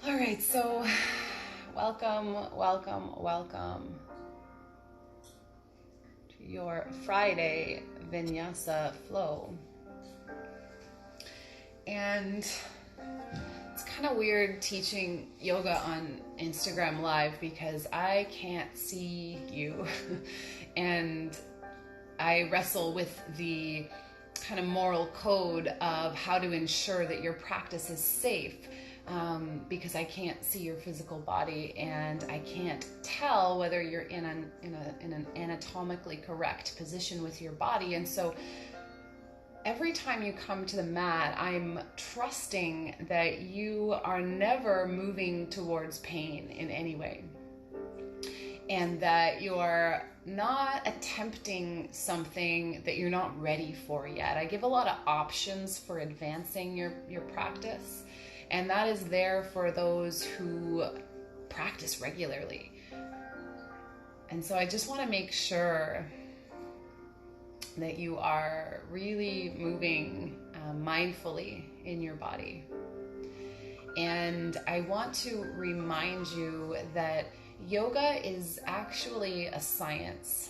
All right, so welcome to your Friday Vinyasa flow. And it's kind of weird teaching yoga on Instagram Live because I can't see you. And I wrestle with the kind of moral code of how to ensure that your practice is safe. Because I can't see your physical body and I can't tell whether you're in an anatomically correct position with your body. And so every time you come to the mat, I'm trusting that you are never moving towards pain in any way, and that you're not attempting something that you're not ready for yet. I give a lot of options for advancing your practice. And that is there for those who practice regularly. And so I just want to make sure that you are really moving mindfully in your body. And I want to remind you that yoga is actually a science.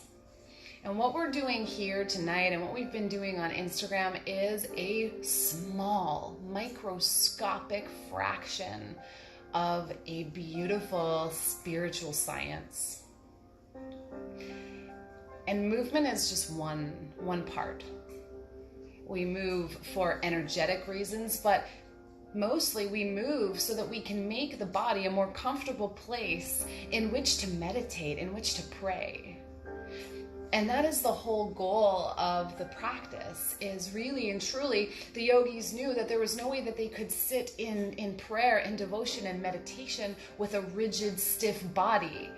And what we're doing here tonight and what we've been doing on Instagram is a small, microscopic fraction of a beautiful spiritual science. And movement is just one part. We move for energetic reasons, but mostly we move so that we can make the body a more comfortable place in which to meditate, in which to pray. And that is the whole goal of the practice, is really and truly the yogis knew that there was no way that they could sit in prayer and devotion and meditation with a rigid, stiff body.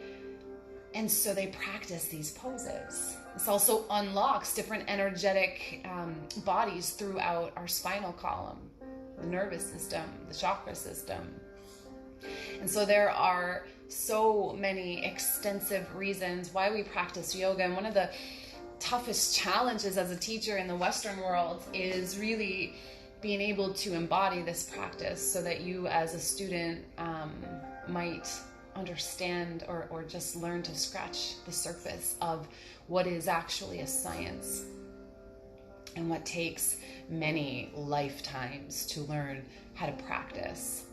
And so they practice these poses. This also unlocks different energetic bodies throughout our spinal column, the nervous system, the chakra system. And so there are so many extensive reasons why we practice yoga. And one of the toughest challenges as a teacher in the Western world is really being able to embody this practice so that you as a student might understand or just learn to scratch the surface of what is actually a science and what takes many lifetimes to learn how to practice.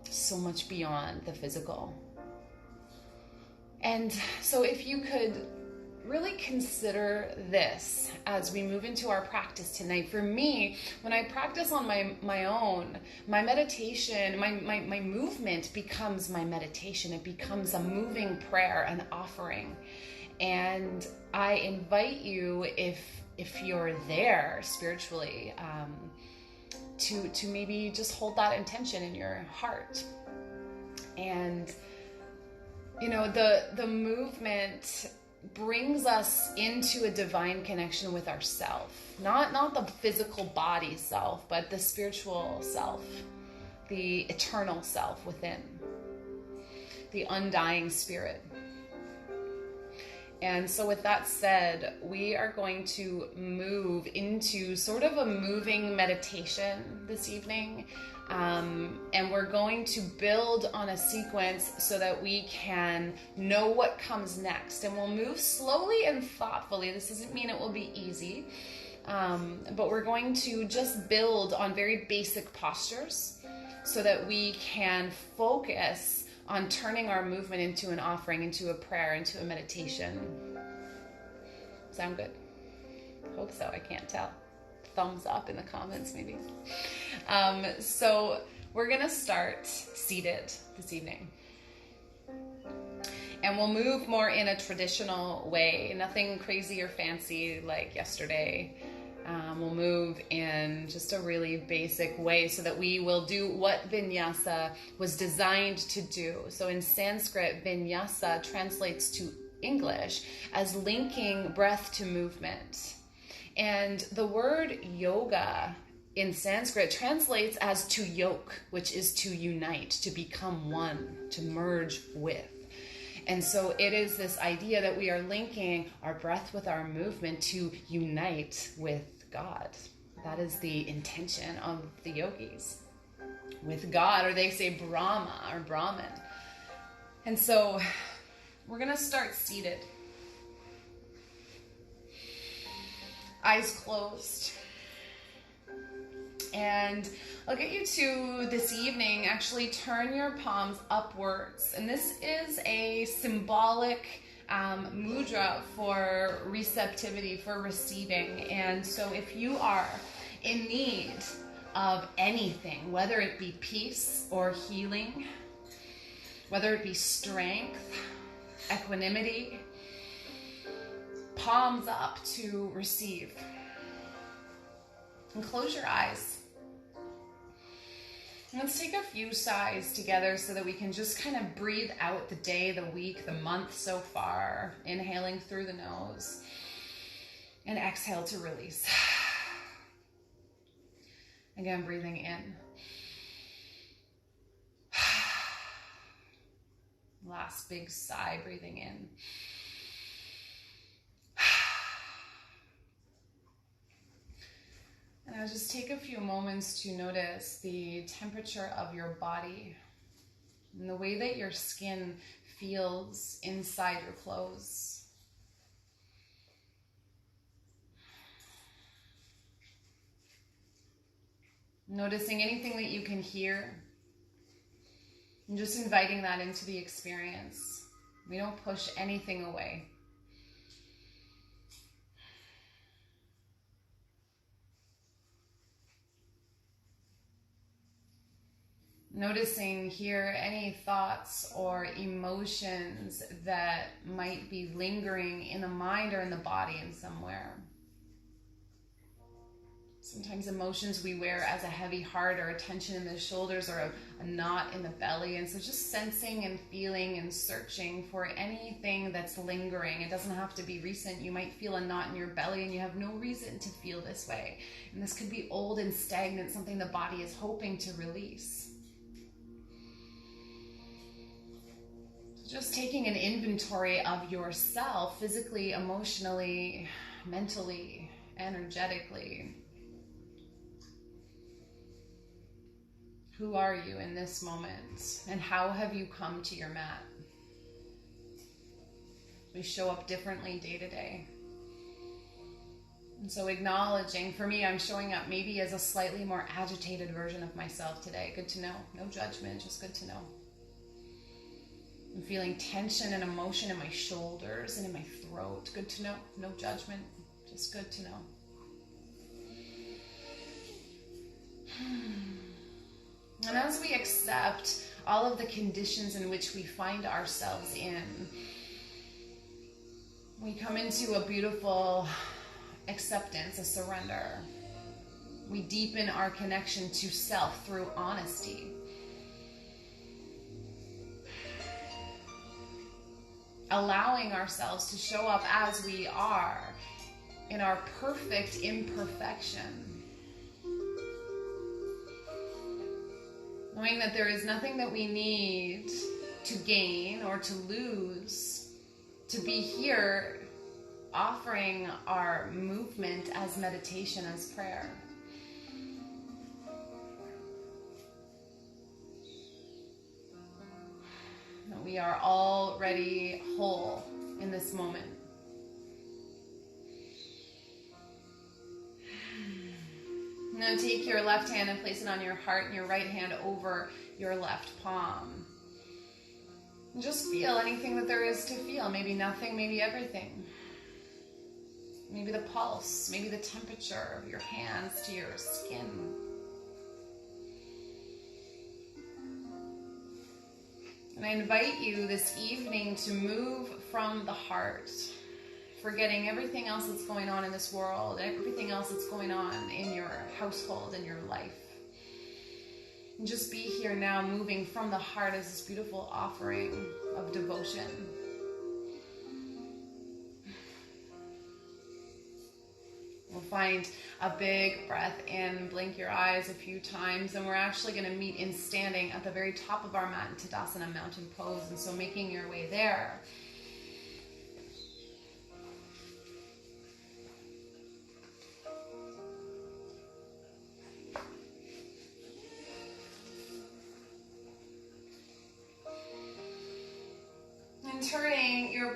So much beyond the physical. And so if you could really consider this as we move into our practice tonight. For me, when I practice on my own, my meditation, my movement becomes my meditation. It becomes a moving prayer, an offering. And I invite you, if you're there spiritually, to maybe just hold that intention in your heart. And you know, the movement brings us into a divine connection with ourself, not the physical body self, but the spiritual self, the eternal self within, the undying spirit. And so with that said, we are going to move into sort of a moving meditation this evening. And we're going to build on a sequence so that we can know what comes next. And we'll move slowly and thoughtfully. This doesn't mean it will be easy, but we're going to just build on very basic postures so that we can focus on turning our movement into an offering, into a prayer, into a meditation. Sound good? Hope so. I can't tell. Thumbs up in the comments, maybe. So we're going to start seated this evening. And we'll move more in a traditional way. Nothing crazy or fancy like yesterday. We'll move in just a really basic way so that we will do what Vinyasa was designed to do. So in Sanskrit, Vinyasa translates to English as linking breath to movement. And the word yoga in Sanskrit translates as to yoke, which is to unite, to become one, to merge with. And so it is this idea that we are linking our breath with our movement to unite with God. That is the intention of the yogis. with God, or they say Brahma or Brahman. And so we're going to start seated. Eyes closed. And I'll get you to this evening, actually turn your palms upwards. And this is a symbolic mudra for receptivity, for receiving. And so if you are in need of anything, whether it be peace or healing, whether it be strength, equanimity, palms up to receive. And close your eyes. And let's take a few sighs together so that we can just kind of breathe out the day, the week, the month so far. Inhaling through the nose and exhale to release. Again, breathing in. Last big sigh, breathing in. And I'll just take a few moments to notice the temperature of your body and the way that your skin feels inside your clothes. Noticing anything that you can hear and just inviting that into the experience. We don't push anything away. Noticing here any thoughts or emotions that might be lingering in the mind or in the body in somewhere. Sometimes emotions we wear as a heavy heart or a tension in the shoulders or a knot in the belly. And so just sensing and feeling and searching for anything that's lingering. It doesn't have to be recent. You might feel a knot in your belly and you have no reason to feel this way. And this could be old and stagnant, something the body is hoping to release. Just taking an inventory of yourself, physically, emotionally, mentally, energetically. Who are you in this moment? And how have you come to your mat? We show up differently day to day. And so acknowledging, for me, I'm showing up maybe as a slightly more agitated version of myself today. Good to know. No judgment, just good to know. I'm feeling tension and emotion in my shoulders and in my throat. Good to know. No judgment. Just good to know. And as we accept all of the conditions in which we find ourselves in, we come into a beautiful acceptance, a surrender. We deepen our connection to self through honesty. Allowing ourselves to show up as we are in our perfect imperfection. Knowing that there is nothing that we need to gain or to lose to be here offering our movement as meditation, as prayer. We are already whole in this moment. Now take your left hand and place it on your heart and your right hand over your left palm. And just feel anything that there is to feel. Maybe nothing, maybe everything. Maybe the pulse, maybe the temperature of your hands to your skin. And I invite you this evening to move from the heart, forgetting everything else that's going on in this world, everything else that's going on in your household, in your life. And just be here now, moving from the heart as this beautiful offering of devotion. We'll find a big breath in, blink your eyes a few times, and we're actually going to meet in standing at the very top of our mat in Tadasana Mountain Pose. And so making your way there.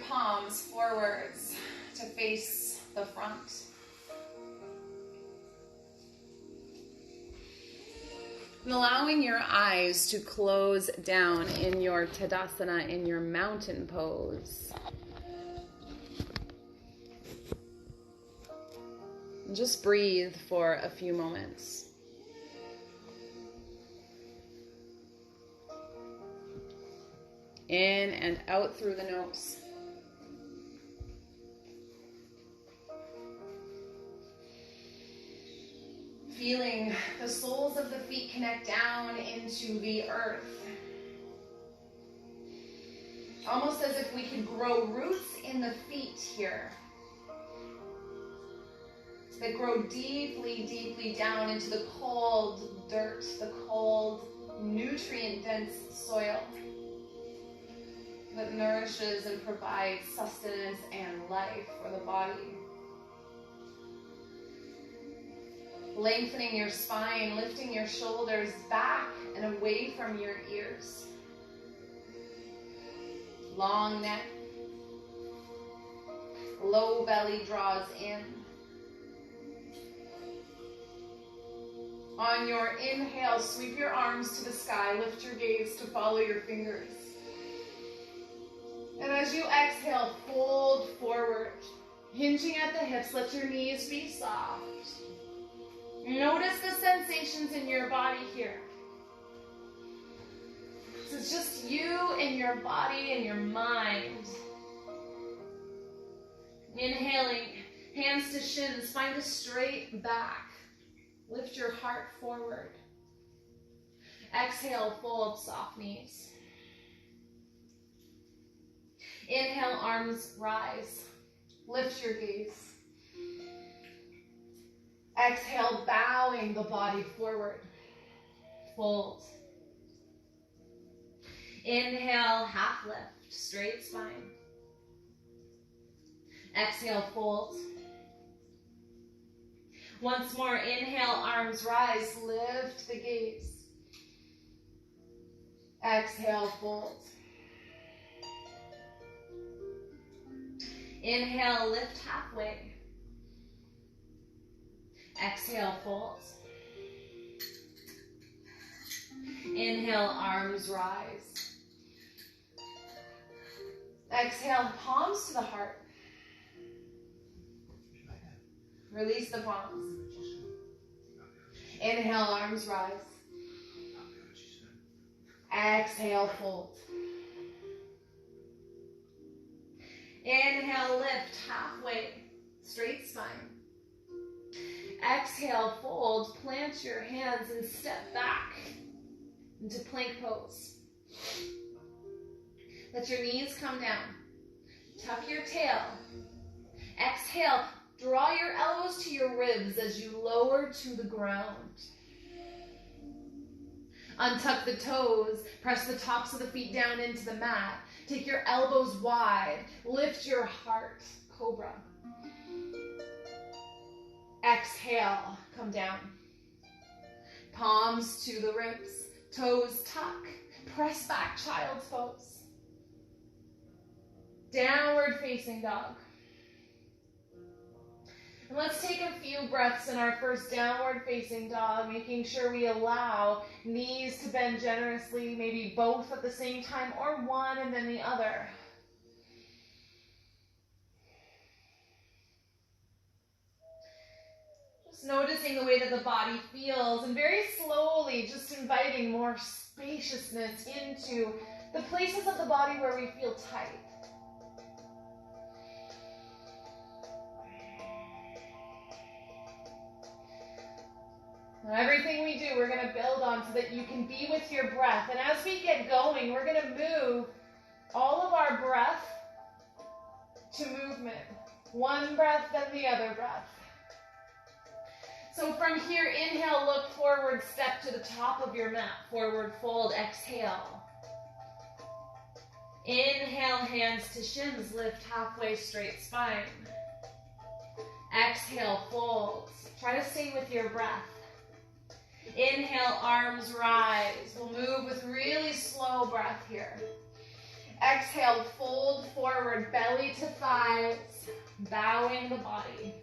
palms forwards to face the front. And allowing your eyes to close down in your Tadasana, in your mountain pose. And just breathe for a few moments. In and out through the nose. Feeling the soles of the feet connect down into the earth. Almost as if we could grow roots in the feet here that grow deeply, deeply down into the cold dirt, the cold, nutrient-dense soil that nourishes and provides sustenance and life for the body. Lengthening your spine, lifting your shoulders back and away from your ears. Long neck. Low belly draws in. On your inhale, sweep your arms to the sky. Lift your gaze to follow your fingers. And as you exhale, fold forward. Hinging at the hips, let your knees be soft. Notice the sensations in your body here. So it's just you and your body and your mind. Inhaling, hands to shins, find a straight back. Lift your heart forward. Exhale, fold, soft knees. Inhale, arms rise. Lift your gaze. Exhale, bowing the body forward. Fold. Inhale, half lift, straight spine. Exhale, fold. Once more, inhale, arms rise, lift the gaze. Exhale, fold. Inhale, lift halfway. Exhale, fold. Inhale, arms rise. Exhale, palms to the heart. Release the palms. Inhale, arms rise. Exhale, fold. Inhale, lift halfway, straight spine. Exhale, fold, plant your hands and step back into plank pose. Let your knees come down. Tuck your tail. Exhale, draw your elbows to your ribs as you lower to the ground. Untuck the toes, press the tops of the feet down into the mat. Take your elbows wide, lift your heart, cobra. Exhale, come down. Palms to the ribs, toes tuck, press back, child's pose. Downward facing dog. And let's take a few breaths in our first downward facing dog, making sure we allow knees to bend generously, maybe both at the same time or one and then the other. Just noticing the way that the body feels and very slowly just inviting more spaciousness into the places of the body where we feel tight. Now, everything we do, we're going to build on so that you can be with your breath. And as we get going, we're going to move all of our breath to movement. One breath, then the other breath. So from here, inhale, look forward, step to the top of your mat. Forward fold, exhale. Inhale, hands to shins, lift halfway, straight spine. Exhale, fold. Try to stay with your breath. Inhale, arms rise. We'll move with really slow breath here. Exhale, fold forward, belly to thighs, bowing the body.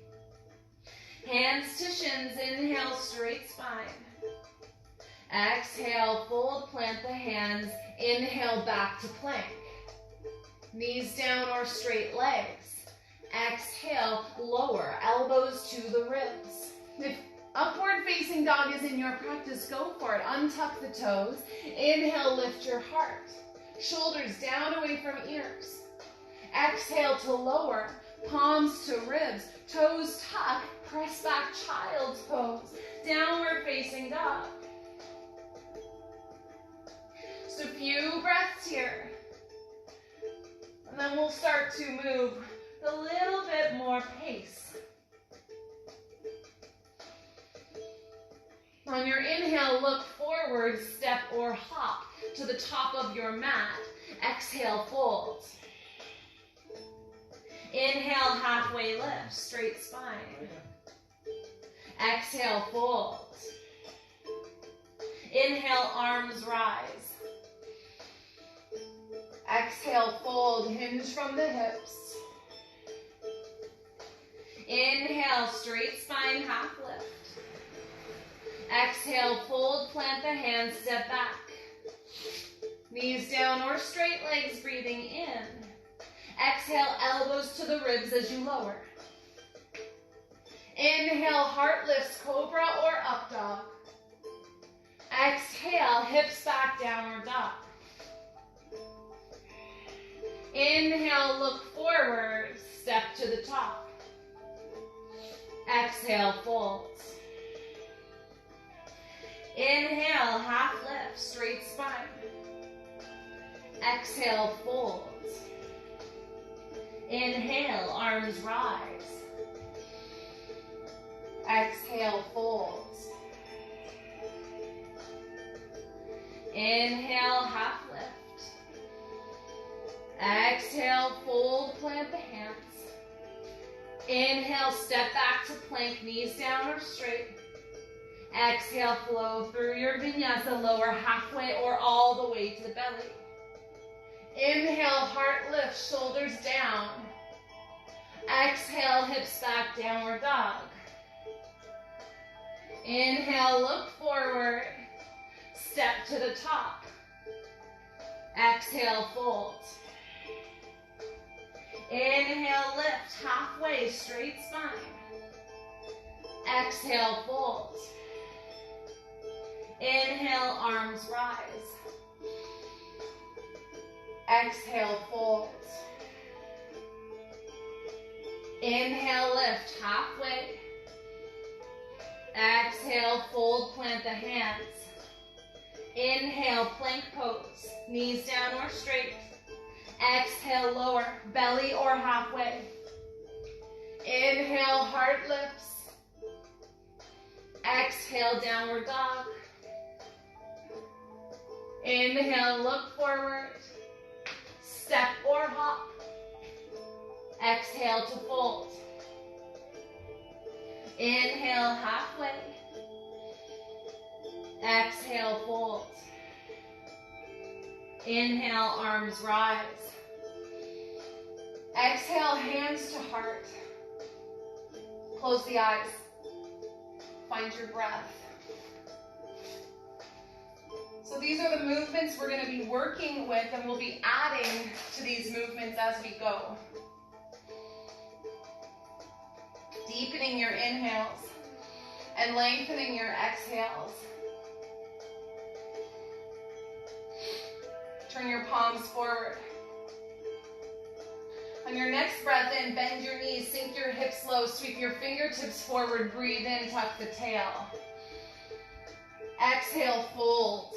Hands to shins, inhale, straight spine. Exhale, fold, plant the hands, inhale, back to plank. Knees down or straight legs. Exhale, lower, elbows to the ribs. If upward facing dog is in your practice, go for it. Untuck the toes. Inhale, lift your heart. Shoulders down away from ears. Exhale to lower, palms to ribs, toes tuck, press back, child's pose. Downward facing dog. Just a few breaths here. And then we'll start to move a little bit more pace. On your inhale, look forward, step or hop to the top of your mat. Exhale, fold. Inhale, halfway lift, straight spine. Exhale, fold. Inhale, arms rise. Exhale, fold, hinge from the hips. Inhale, straight spine, half lift. Exhale, fold, plant the hands, step back. Knees down or straight legs, breathing in. Exhale, elbows to the ribs as you lower. Inhale, heart lifts, cobra or up dog. Exhale, hips back, downward dog. Inhale, look forward, step to the top. Exhale, fold. Inhale, half lift, straight spine. Exhale, fold. Inhale, arms rise. Exhale, fold. Inhale, half lift. Exhale, fold, plant the hands. Inhale, step back to plank, knees down or straight. Exhale, flow through your vinyasa, lower halfway or all the way to the belly. Inhale, heart lift, shoulders down. Exhale, hips back, downward dog. Inhale, look forward, step to the top. Exhale, fold. Inhale, lift, halfway, straight spine. Exhale, fold. Inhale, arms rise. Exhale, fold. Inhale, lift, halfway. Exhale, fold, plant the hands. Inhale, plank pose, knees down or straight. Exhale, lower, belly or halfway. Inhale, heart lifts. Exhale, downward dog. Inhale, look forward. Step or hop. Exhale to fold. Inhale, halfway. Exhale, fold. Inhale, arms rise. Exhale, hands to heart. Close the eyes. Find your breath. So these are the movements we're going to be working with, and we'll be adding to these movements as we go. Deepening your inhales and lengthening your exhales. Turn your palms forward. On your next breath in, bend your knees, sink your hips low, sweep your fingertips forward, breathe in, tuck the tail. Exhale, fold.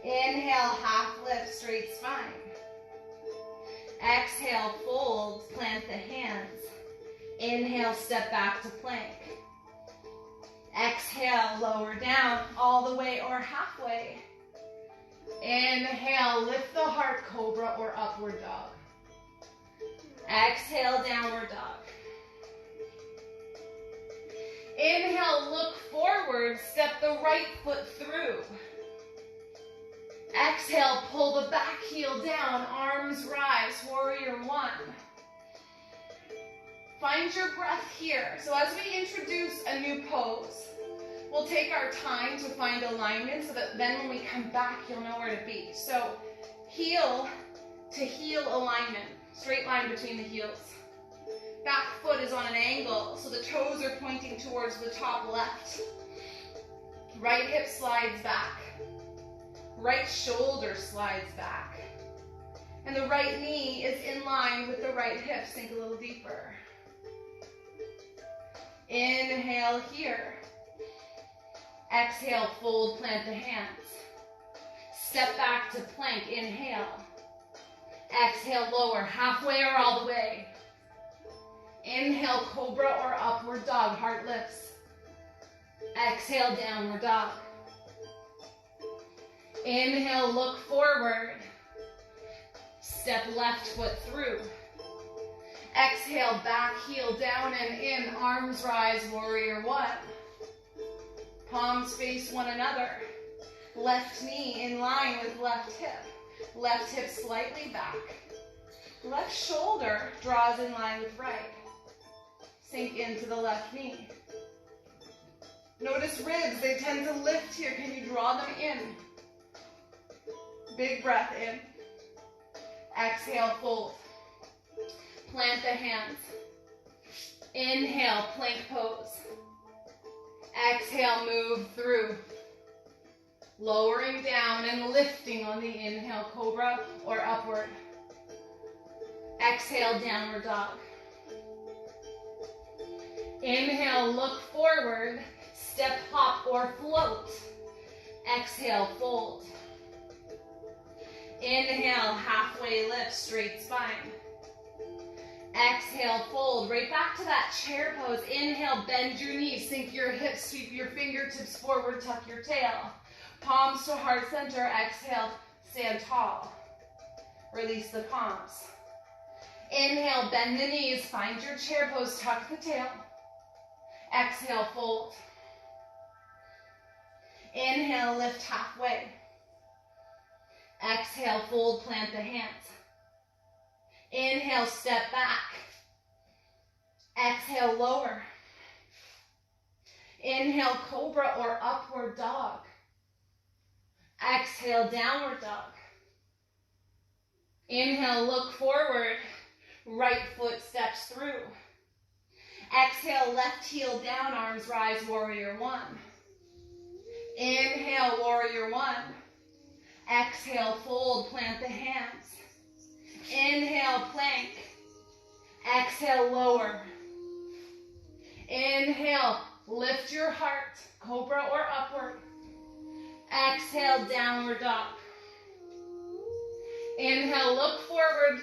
Inhale, half lift, straight spine. Exhale, fold, plant the hands. Inhale, step back to plank. Exhale, lower down, all the way or halfway. Inhale, lift the heart, cobra or upward dog. Exhale, downward dog. Inhale, look forward, step the right foot through. Exhale, pull the back heel down, arms rise, warrior one. Find your breath here. So as we introduce a new pose, we'll take our time to find alignment so that then when we come back, you'll know where to be. So heel to heel alignment, straight line between the heels. Back foot is on an angle, so the toes are pointing towards the top left. Right hip slides back. Right shoulder slides back. And the right knee is in line with the right hip. Sink a little deeper. Inhale here. Exhale, fold, plant the hands. Step back to plank, inhale. Exhale, lower, halfway or all the way. Inhale, cobra or upward dog, heart lifts. Exhale, downward dog. Inhale, look forward. Step left foot through. Exhale, back heel down and in, arms rise, warrior one. Palms face one another. Left knee in line with left hip. Left hip slightly back. Left shoulder draws in line with right. Sink into the left knee. Notice ribs, they tend to lift here. Can you draw them in? Big breath in. Exhale, fold. Plant the hands. Inhale, plank pose. Exhale, move through. Lowering down and lifting on the inhale, cobra or upward. Exhale, downward dog. Inhale, look forward. Step, hop, or float. Exhale, fold. Inhale, halfway lift, straight spine. Exhale, fold, right back to that chair pose. Inhale, bend your knees, sink your hips, sweep your fingertips forward, tuck your tail. Palms to heart center, exhale, stand tall. Release the palms. Inhale, bend the knees, find your chair pose, tuck the tail. Exhale, fold. Inhale, lift halfway. Exhale, fold, plant the hands. Inhale, step back. Exhale, lower. Inhale, cobra or upward dog. Exhale, downward dog. Inhale, look forward. Right foot steps through. Exhale, left heel down, arms rise, warrior one. Inhale, warrior one. Exhale, fold, plant the hands. Inhale, plank. Exhale, lower. Inhale, lift your heart, cobra or upward. Exhale, downward dog. Inhale, look forward,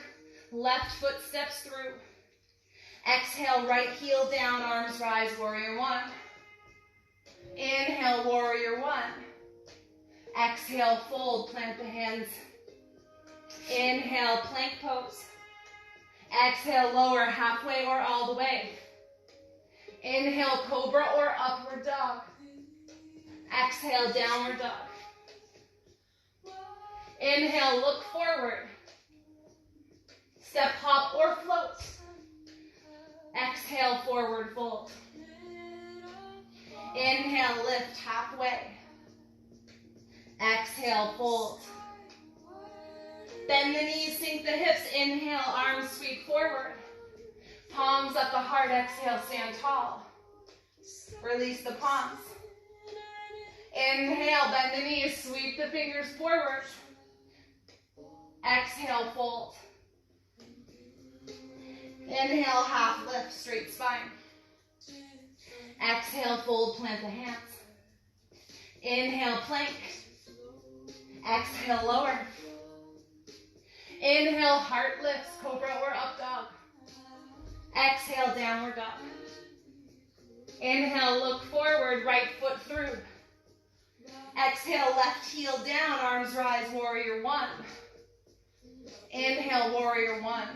left foot steps through. Exhale, right heel down, arms rise, warrior one. Inhale, warrior one. Exhale, fold, plant the hands. Inhale, plank pose. Exhale, lower, halfway or all the way. Inhale, cobra or upward dog. Exhale, downward dog. Inhale, look forward. Step, hop, or float. Exhale, forward fold. Inhale, lift halfway. Exhale, fold. Bend the knees, sink the hips. Inhale, arms sweep forward. Palms up the heart. Exhale, stand tall. Release the palms. Inhale, bend the knees, sweep the fingers forward. Exhale, fold. Inhale, half lift, straight spine. Exhale, fold, plant the hands. Inhale, plank. Exhale, lower. Inhale, heart lifts, cobra or up dog. Exhale, downward dog. Inhale, look forward, right foot through. Exhale, left heel down, arms rise, warrior one. Inhale, warrior one.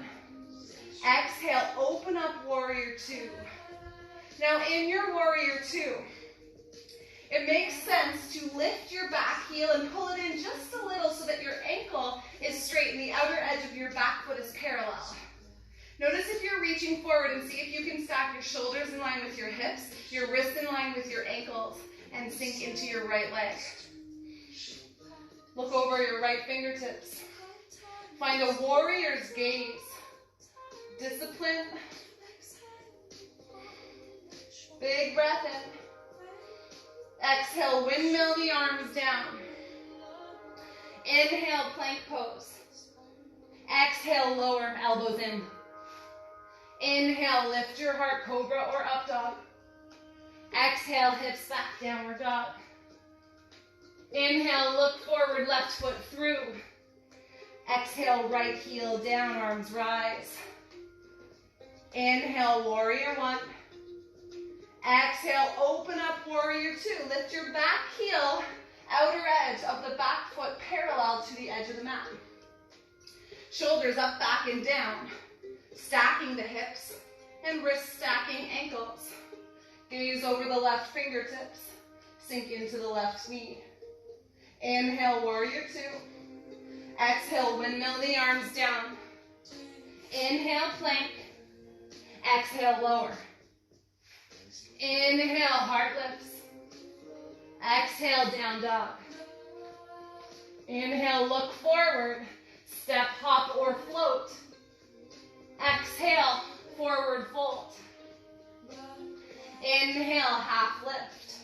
Exhale, open up, warrior two. Now in your warrior two, It makes sense to lift your back heel and pull it in just a little so that your ankle is straight and the outer edge of your back foot is parallel. Notice if you're reaching forward and see if you can stack your shoulders in line with your hips, your wrists in line with your ankles, and sink into your right leg. Look over your right fingertips. Find a warrior's gaze. Discipline. Big breath in. Exhale, windmill the arms down. Inhale, plank pose. Exhale, lower, elbows in. Inhale, lift your heart, cobra or up dog. Exhale, hips back, downward dog. Inhale, look forward, left foot through. Exhale, right heel down, arms rise. Inhale, warrior one. Exhale, open up, warrior two. Lift your back heel, outer edge of the back foot parallel to the edge of the mat. Shoulders up, back, and down. Stacking the hips and wrist stacking ankles. Gaze over the left fingertips. Sink into the left knee. Inhale, warrior two. Exhale, windmill the arms down. Inhale, plank. Exhale, lower. Inhale, heart lifts. Exhale, down dog. Inhale, look forward. Step, hop, or float. Exhale, forward fold. Inhale, half lift.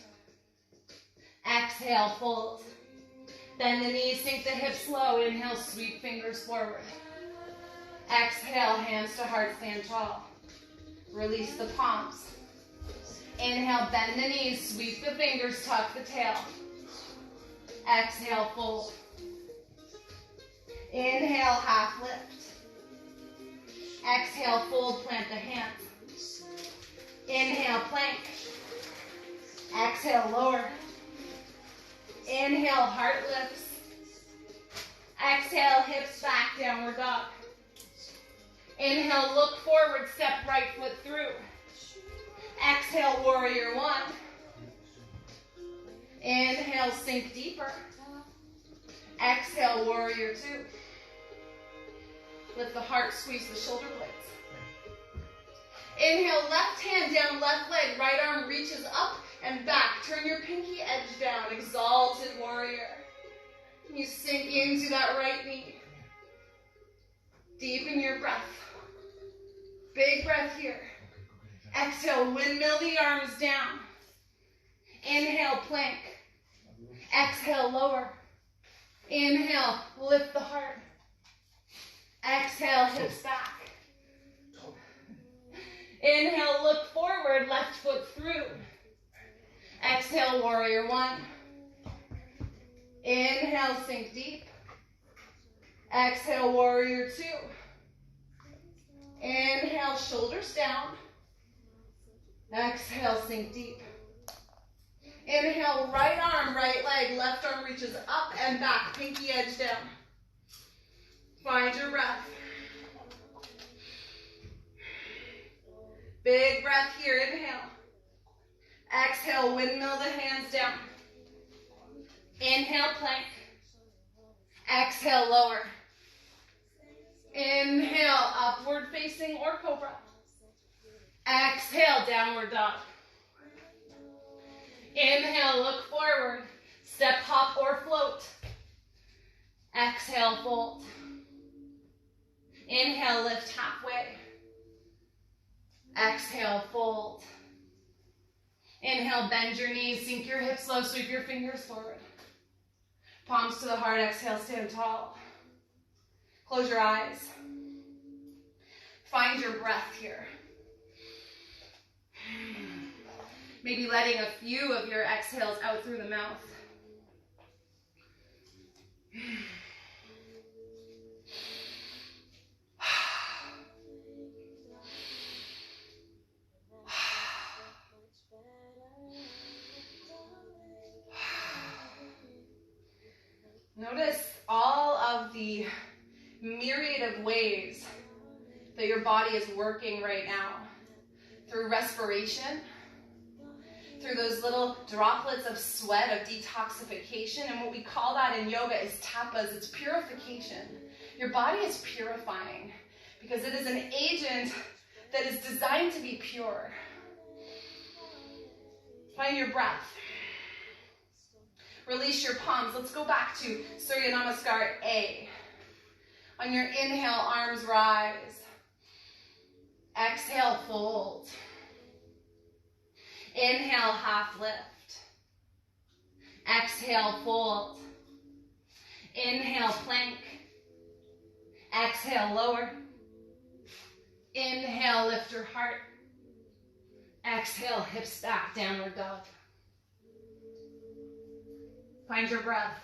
Exhale, fold. Bend the knees, sink the hips low. Inhale, sweep fingers forward. Exhale, hands to heart, stand tall. Release the palms. Inhale, bend the knees, sweep the fingers, tuck the tail. Exhale, fold. Inhale, half lift. Exhale, fold, plant the hands. Inhale, plank. Exhale, lower. Inhale, heart lifts. Exhale, hips back, downward dog. Inhale, look forward, step right foot through. Exhale, warrior one. Inhale, sink deeper. Exhale, warrior two. Lift the heart, squeeze the shoulder blades. Inhale, left hand down, left leg, right arm reaches up and back. Turn your pinky edge down, exalted warrior. You sink into that right knee. Deepen your breath. Big breath here. Exhale, windmill the arms down. Inhale, plank. Exhale, lower. Inhale, lift the heart. Exhale, hips back. Inhale, look forward, left foot through. Exhale, warrior one. Inhale, sink deep. Exhale, warrior two. Inhale, shoulders down. Exhale, sink deep. Inhale, right arm, right leg, left arm reaches up and back, pinky edge down. Find your breath. Big breath here, inhale. Exhale, windmill the hands down. Inhale, plank. Exhale, lower. Inhale, upward facing or cobra. Exhale, downward dog. Inhale, look forward. Step, hop, or float. Exhale, fold. Inhale, lift halfway. Exhale, fold. Inhale, bend your knees, sink your hips low, sweep your fingers forward. Palms to the heart, exhale, stand tall. Close your eyes. Find your breath here. Maybe letting a few of your exhales out through the mouth. Notice all of the myriad of ways that your body is working right now. Through respiration, through those little droplets of sweat of detoxification. And what we call that in yoga is tapas. It's purification. Your body is purifying because it is an agent that is designed to be pure. Find your breath. Release your palms. Let's go back to Surya Namaskar A. On your inhale, arms rise. Exhale, fold. Inhale, half lift. Exhale, fold. Inhale, plank. Exhale, lower. Inhale, lift your heart. Exhale, hips back, downward dog. Find your breath.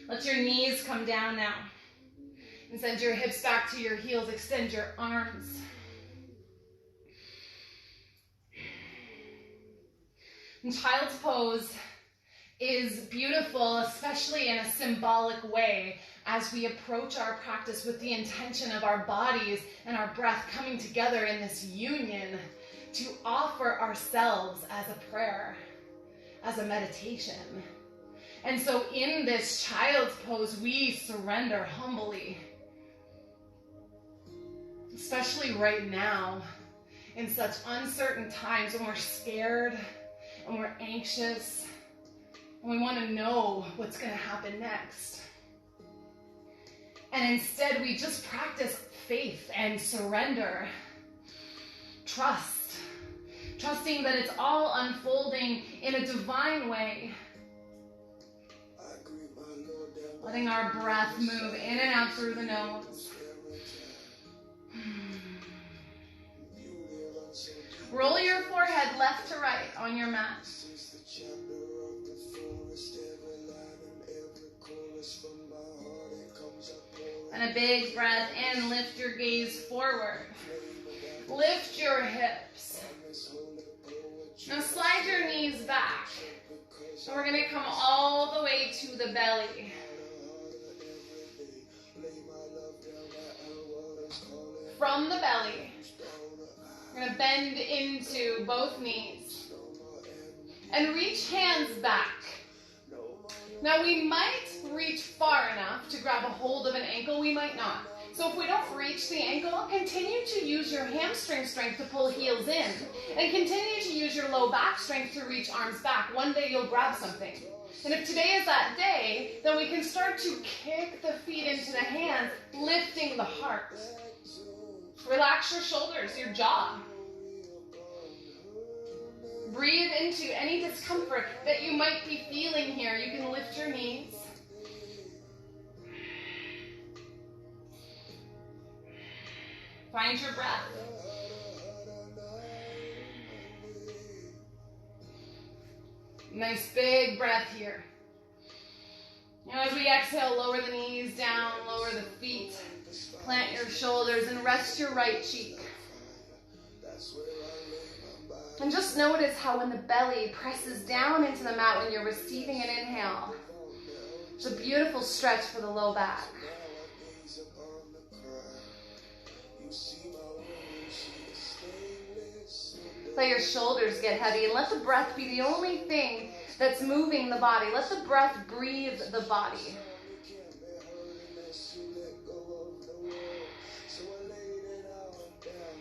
Let your knees come down now. And send your hips back to your heels. Extend your arms. And child's pose is beautiful, especially in a symbolic way, as we approach our practice with the intention of our bodies and our breath coming together in this union to offer ourselves as a prayer, as a meditation. And so in this child's pose, we surrender humbly, especially right now, in such uncertain times when we're scared and we're anxious and we want to know what's going to happen next. And instead, we just practice faith and surrender, trust, trusting that it's all unfolding in a divine way. Letting our breath move in and out through the nose. Roll your forehead left to right on your mat. And a big breath in, lift your gaze forward. Lift your hips. Now slide your knees back. And we're going to come all the way to the belly. From the belly, we're going to bend into both knees and reach hands back. Now we might reach far enough to grab a hold of an ankle, we might not. So if we don't reach the ankle, continue to use your hamstring strength to pull heels in, and continue to use your low back strength to reach arms back. One day you'll grab something. And if today is that day, then we can start to kick the feet into the hands, lifting the heart. Relax your shoulders, your jaw. Breathe into any discomfort that you might be feeling here. You can lift your knees. Find your breath. Nice big breath here. Now as we exhale, lower the knees down, lower the feet. Plant your shoulders and rest your right cheek. And just notice how when the belly presses down into the mat when you're receiving an inhale, it's a beautiful stretch for the low back. Let your shoulders get heavy and let the breath be the only thing that's moving the body. Let the breath breathe the body.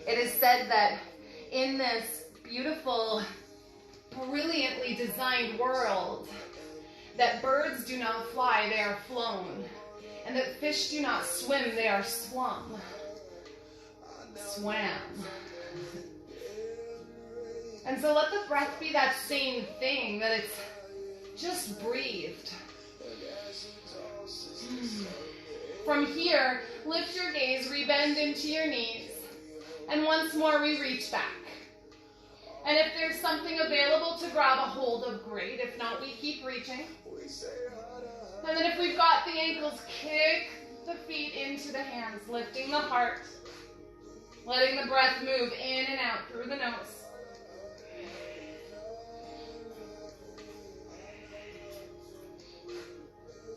It is said that in this beautiful, brilliantly designed world, that birds do not fly, they are flown. And that fish do not swim, they are swum. Swam. And so let the breath be that same thing, that it's just breathed. From here, lift your gaze, rebend into your knees. And once more, we reach back. And if there's something available to grab a hold of, great. If not, we keep reaching. And then if we've got the ankles, kick the feet into the hands, lifting the heart, letting the breath move in and out through the nose.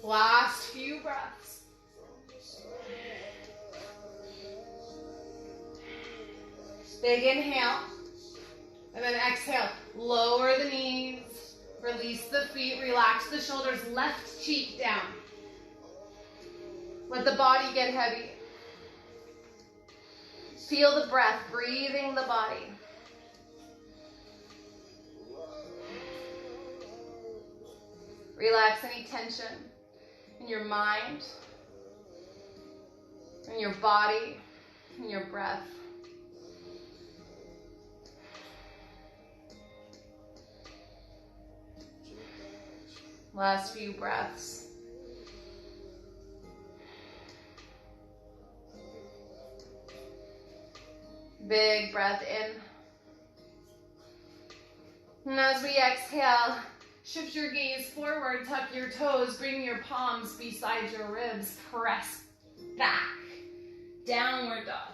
Last few breaths. Big inhale. And then exhale, lower the knees, release the feet, relax the shoulders, left cheek down. Let the body get heavy. Feel the breath, breathing the body. Relax any tension in your mind, in your body, in your breath. Last few breaths. Big breath in. And as we exhale, shift your gaze forward, tuck your toes, bring your palms beside your ribs, press back. Downward dog.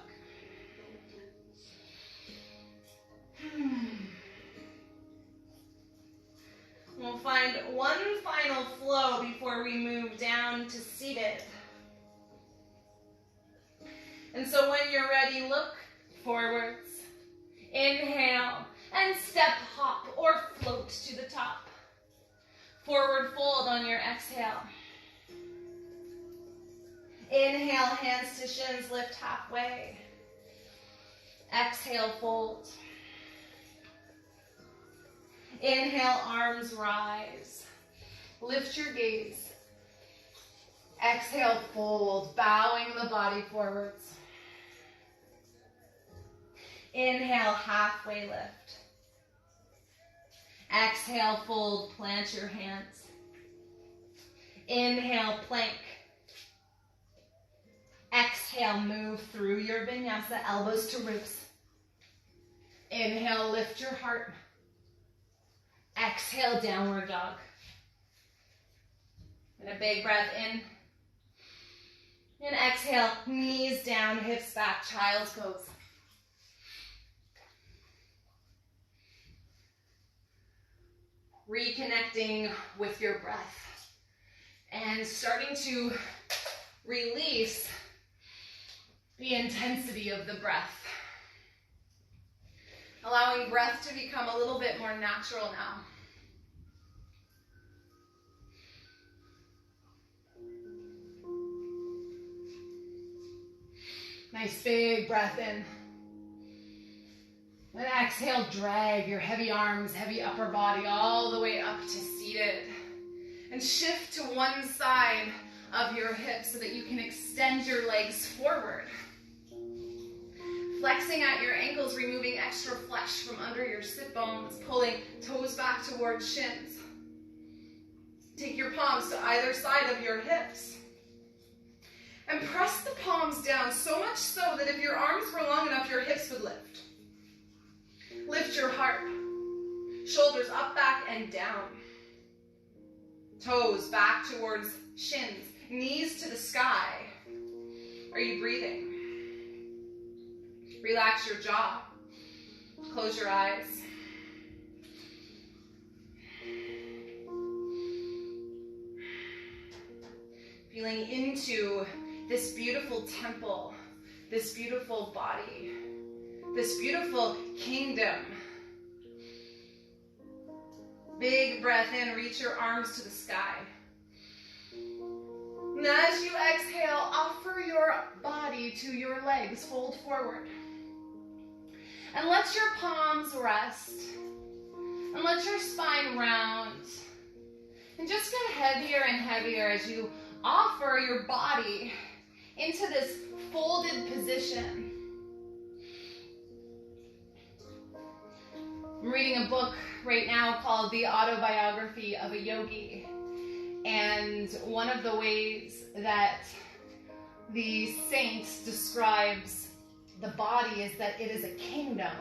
We'll find one final flow before we move down to seated. And so when you're ready, look forwards. Inhale and step, hop, or float to the top. Forward fold on your exhale. Inhale, hands to shins, lift halfway. Exhale, fold. Inhale, arms rise. Lift your gaze. Exhale, fold, bowing the body forwards. Inhale, halfway lift. Exhale, fold, plant your hands. Inhale, plank. Exhale, move through your vinyasa, elbows to ribs. Inhale, lift your heart. Exhale, downward dog. And a big breath in. And exhale, knees down, hips back, child's pose. Reconnecting with your breath and starting to release the intensity of the breath. Allowing breath to become a little bit more natural now. Nice big breath in. And exhale, drag your heavy arms, heavy upper body all the way up to seated. And shift to one side of your hips so that you can extend your legs forward. Flexing at your ankles, removing extra flesh from under your sit bones, pulling toes back towards shins. Take your palms to either side of your hips. And press the palms down so much so that if your arms were long enough, your hips would lift. Lift your heart. Shoulders up, back, and down. Toes back towards shins. Knees to the sky. Are you breathing? Relax your jaw. Close your eyes. Feeling into this beautiful temple, this beautiful body, this beautiful kingdom. Big breath in, reach your arms to the sky. And as you exhale, offer your body to your legs, fold forward. And let your palms rest. And let your spine round. And just get heavier and heavier as you offer your body into this folded position. I'm reading a book right now called The Autobiography of a Yogi. And one of the ways that the saint describes the body is that it is a kingdom.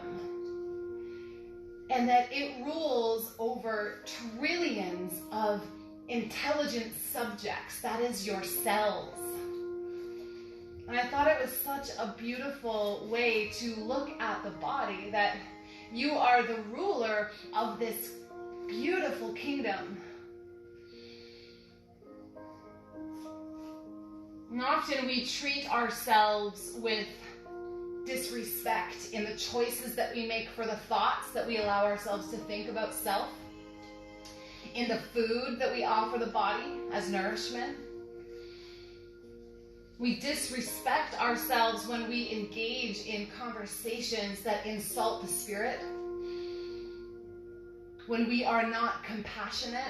And that it rules over trillions of intelligent subjects. That is your cells. And I thought it was such a beautiful way to look at the body, that you are the ruler of this beautiful kingdom. And often we treat ourselves with disrespect in the choices that we make, for the thoughts that we allow ourselves to think about self, in the food that we offer the body as nourishment. We disrespect ourselves when we engage in conversations that insult the spirit, when we are not compassionate,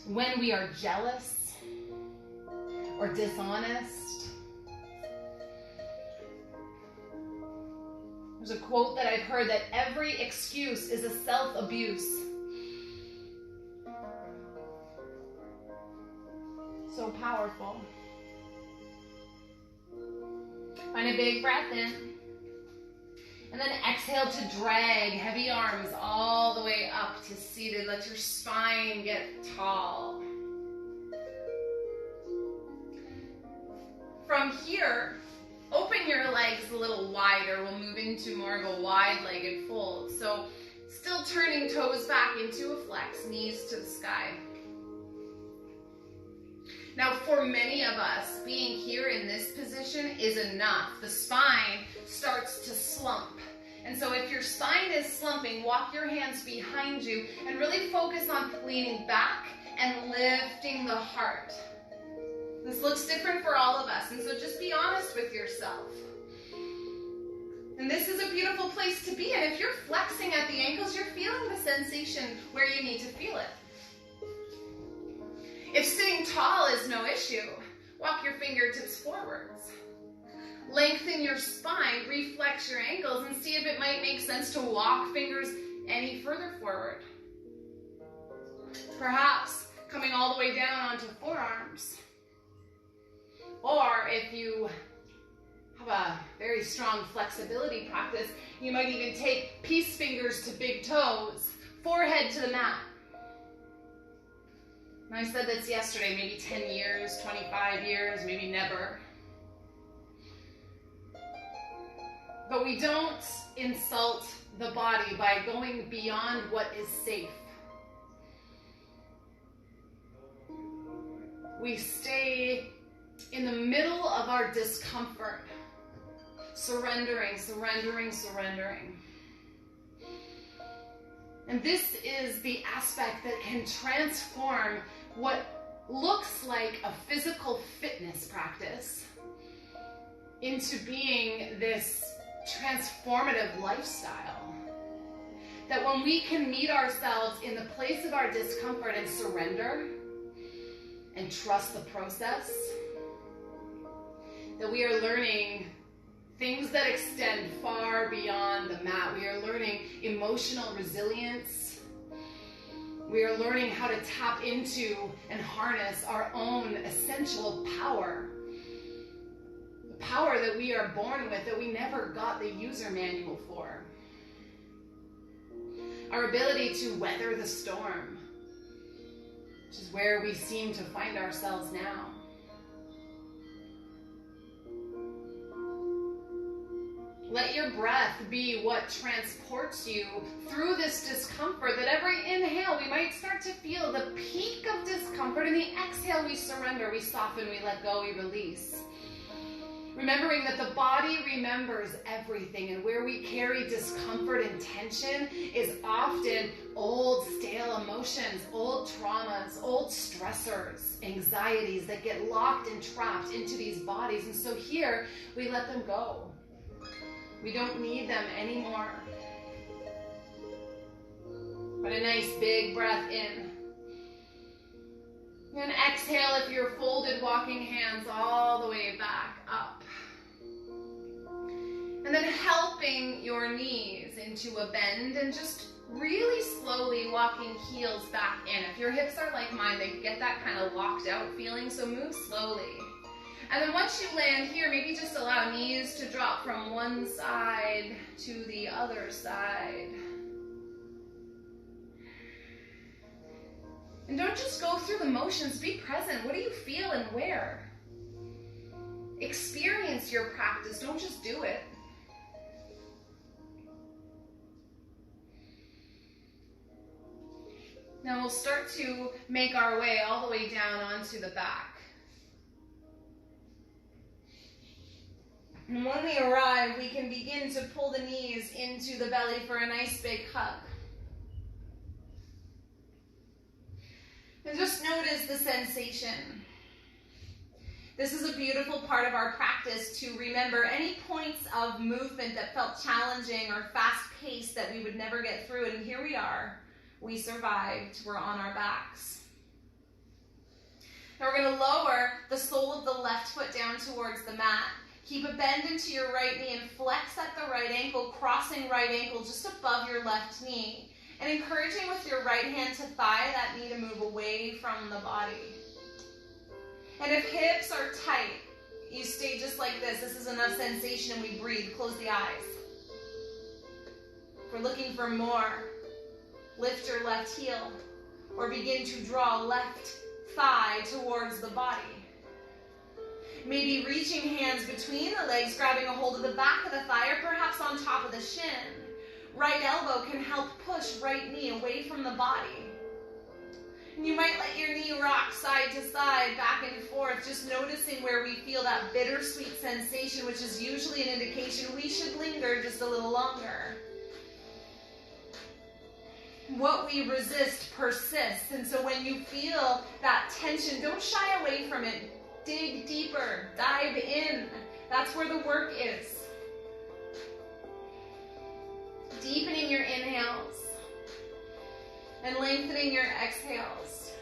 when we are jealous or dishonest. There's a quote that I've heard that every excuse is a self-abuse. So powerful. Find a big breath in. And then exhale to drag heavy arms all the way up to seated. Let your spine get tall. From here, open your legs a little wider. We'll move into more of a wide-legged fold. So still turning toes back into a flex, knees to the sky. Now, for many of us, being here in this position is enough. The spine starts to slump. And so if your spine is slumping, walk your hands behind you and really focus on leaning back and lifting the heart. This looks different for all of us, and so just be honest with yourself. And this is a beautiful place to be. And if you're flexing at the ankles, you're feeling the sensation where you need to feel it. If sitting tall is no issue, walk your fingertips forwards. Lengthen your spine, reflex your ankles, and see if it might make sense to walk fingers any further forward. Perhaps coming all the way down onto forearms. Or if you have a very strong flexibility practice, you might even take peace fingers to big toes, forehead to the mat. And I said this yesterday, maybe 10 years, 25 years, maybe never. But we don't insult the body by going beyond what is safe. We stay in the middle of our discomfort, surrendering, surrendering, surrendering. And this is the aspect that can transform what looks like a physical fitness practice into being this transformative lifestyle. That when we can meet ourselves in the place of our discomfort and surrender and trust the process, that we are learning things that extend far beyond the mat. We are learning emotional resilience. We are learning how to tap into and harness our own essential power. The power that we are born with, that we never got the user manual for. Our ability to weather the storm, which is where we seem to find ourselves now. Let your breath be what transports you through this discomfort, that every inhale we might start to feel the peak of discomfort, and the exhale we surrender, we soften, we let go, we release. Remembering that the body remembers everything, and where we carry discomfort and tension is often old stale emotions, old traumas, old stressors, anxieties that get locked and trapped into these bodies. And so here we let them go. We don't need them anymore. But a nice big breath in. And exhale if you're folded, walking hands all the way back up. And then helping your knees into a bend and just really slowly walking heels back in. If your hips are like mine, they get that kind of locked out feeling, so move slowly. And then once you land here, maybe just allow knees to drop from one side to the other side. And don't just go through the motions, be present. What do you feel and where? Experience your practice, don't just do it. Now we'll start to make our way all the way down onto the back. And when we arrive, we can begin to pull the knees into the belly for a nice big hug. And just notice the sensation. This is a beautiful part of our practice to remember any points of movement that felt challenging or fast-paced that we would never get through. And here we are. We survived. We're on our backs. Now we're going to lower the sole of the left foot down towards the mat. Keep a bend into your right knee and flex at the right ankle, crossing right ankle just above your left knee. And encouraging with your right hand to thigh that knee to move away from the body. And if hips are tight, you stay just like this. This is enough sensation and we breathe. Close the eyes. If we're looking for more, lift your left heel or begin to draw left thigh towards the body. Maybe reaching hands between the legs, grabbing a hold of the back of the thigh or perhaps on top of the shin. Right elbow can help push right knee away from the body. And you might let your knee rock side to side, back and forth, just noticing where we feel that bittersweet sensation, which is usually an indication we should linger just a little longer. What we resist persists, and so when you feel that tension, don't shy away from it. Dig deeper, dive in. That's where the work is. Deepening your inhales and lengthening your exhales.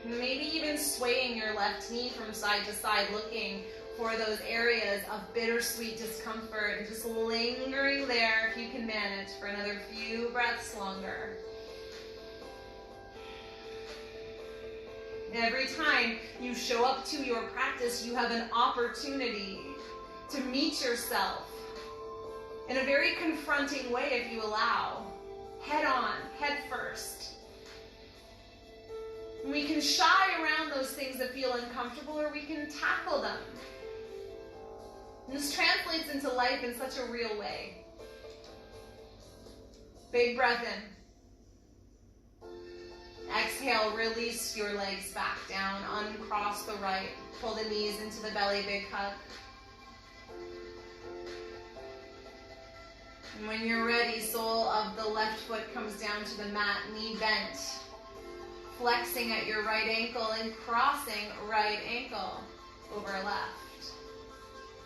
Maybe even swaying your left knee from side to side, looking for those areas of bittersweet discomfort and just lingering there if you can manage for another few breaths longer. Every time you show up to your practice, you have an opportunity to meet yourself in a very confronting way if you allow. Head on, head first. And we can shy around those things that feel uncomfortable, or we can tackle them. And this translates into life in such a real way. Big breath in. Exhale, release your legs back down, uncross the right, pull the knees into the belly, big hug. And when you're ready, sole of the left foot comes down to the mat, knee bent, flexing at your right ankle and crossing right ankle over left.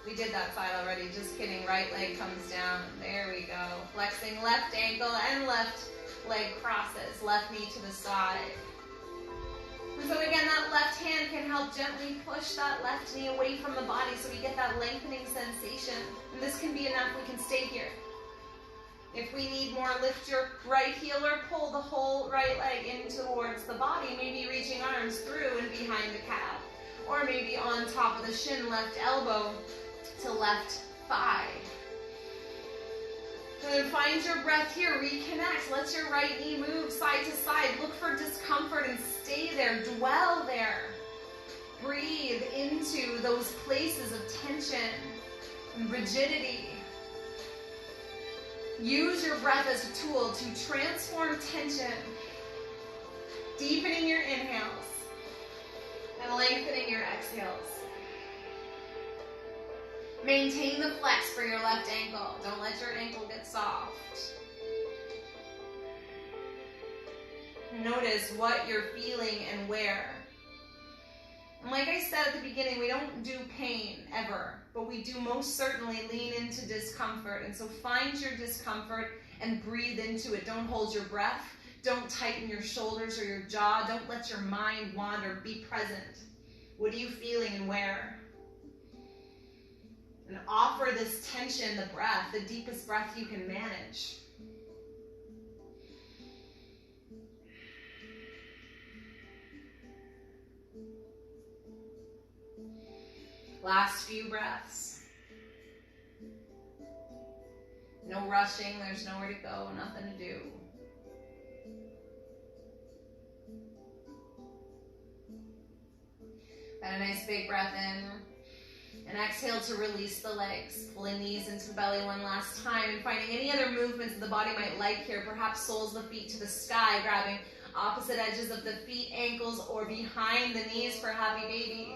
We did that side already, just kidding. Right leg comes down, there we go. Flexing left ankle and left leg crosses, left knee to the side. And so again, that left hand can help gently push that left knee away from the body so we get that lengthening sensation. And this can be enough, we can stay here. If we need more, lift your right heel or pull the whole right leg in towards the body, maybe reaching arms through and behind the calf. Or maybe on top of the shin, left elbow to left thigh. And then find your breath here, reconnect. Let your right knee move side to side. Look for discomfort and stay there, dwell there. Breathe into those places of tension and rigidity. Use your breath as a tool to transform tension, deepening your inhales and lengthening your exhales. Maintain the flex for your left ankle. Don't let your ankle get soft. Notice what you're feeling and where. And like I said at the beginning, we don't do pain ever, but we do most certainly lean into discomfort. And so find your discomfort and breathe into it. Don't hold your breath. Don't tighten your shoulders or your jaw. Don't let your mind wander. Be present. What are you feeling and where? And offer this tension, the breath, the deepest breath you can manage. Last few breaths. No rushing, there's nowhere to go, nothing to do. And a nice big breath in. And exhale to release the legs. Pulling knees into the belly one last time. And finding any other movements that the body might like here. Perhaps soles of the feet to the sky. Grabbing opposite edges of the feet, ankles, or behind the knees for happy baby.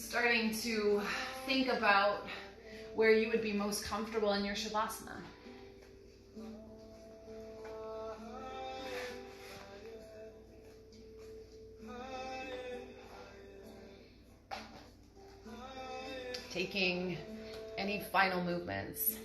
Starting to think about where you would be most comfortable in your Shavasana. Taking any final movements.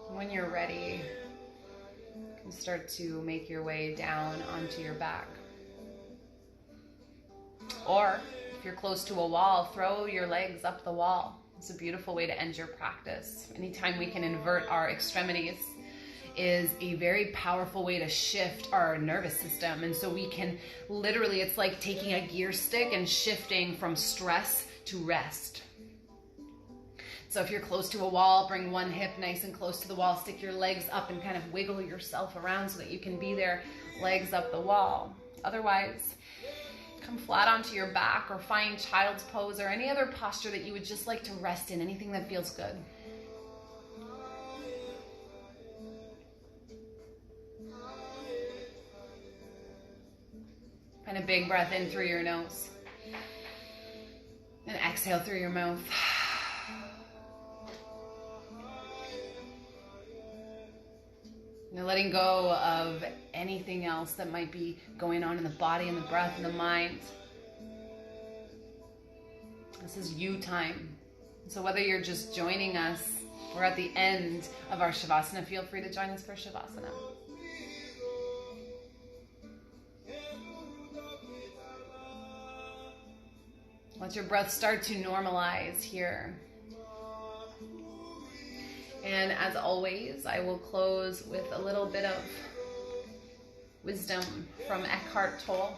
When you're ready, you can start to make your way down onto your back. Or if you're close to a wall, throw your legs up the wall. It's a beautiful way to end your practice. Anytime we can invert our extremities is a very powerful way to shift our nervous system. And so we can literally, it's like taking a gear stick and shifting from stress to rest. So if you're close to a wall, bring one hip nice and close to the wall, stick your legs up and kind of wiggle yourself around so that you can be there, legs up the wall. Otherwise, come flat onto your back or find child's pose or any other posture that you would just like to rest in, anything that feels good. Find a big breath in through your nose and exhale through your mouth. Now letting go of anything else that might be going on in the body and the breath and the mind. This is you time. So whether you're just joining us or at the end of our Shavasana, feel free to join us for Shavasana. Let your breath start to normalize here. And as always, I will close with a little bit of wisdom from Eckhart Tolle.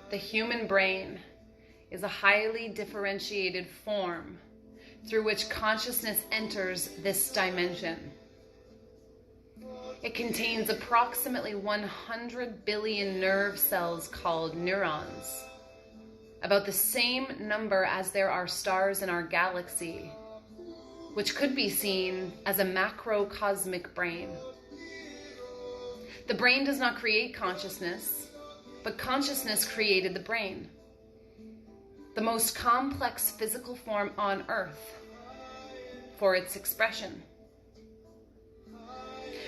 The human brain is a highly differentiated form through which consciousness enters this dimension. It contains approximately 100 billion nerve cells called neurons, about the same number as there are stars in our galaxy, which could be seen as a macrocosmic brain. The brain does not create consciousness, but consciousness created the brain, the most complex physical form on earth, for its expression.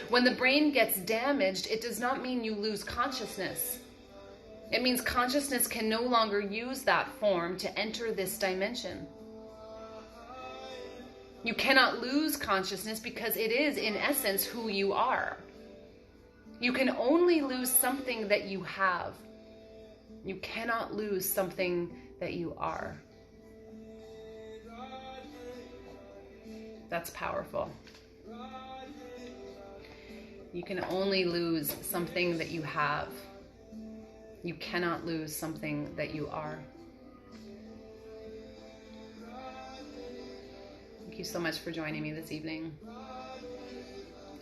When the brain gets damaged, it does not mean you lose consciousness. It means consciousness can no longer use that form to enter this dimension. You cannot lose consciousness because it is, in essence, who you are. You can only lose something that you have. You cannot lose something that you are. That's powerful. You can only lose something that you have. You cannot lose something that you are. Thank you so much for joining me this evening.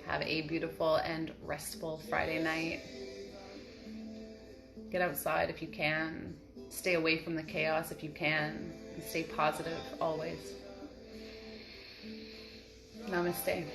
Have a beautiful and restful Friday night. Get outside if you can. Stay away from the chaos if you can. And stay positive always. Namaste.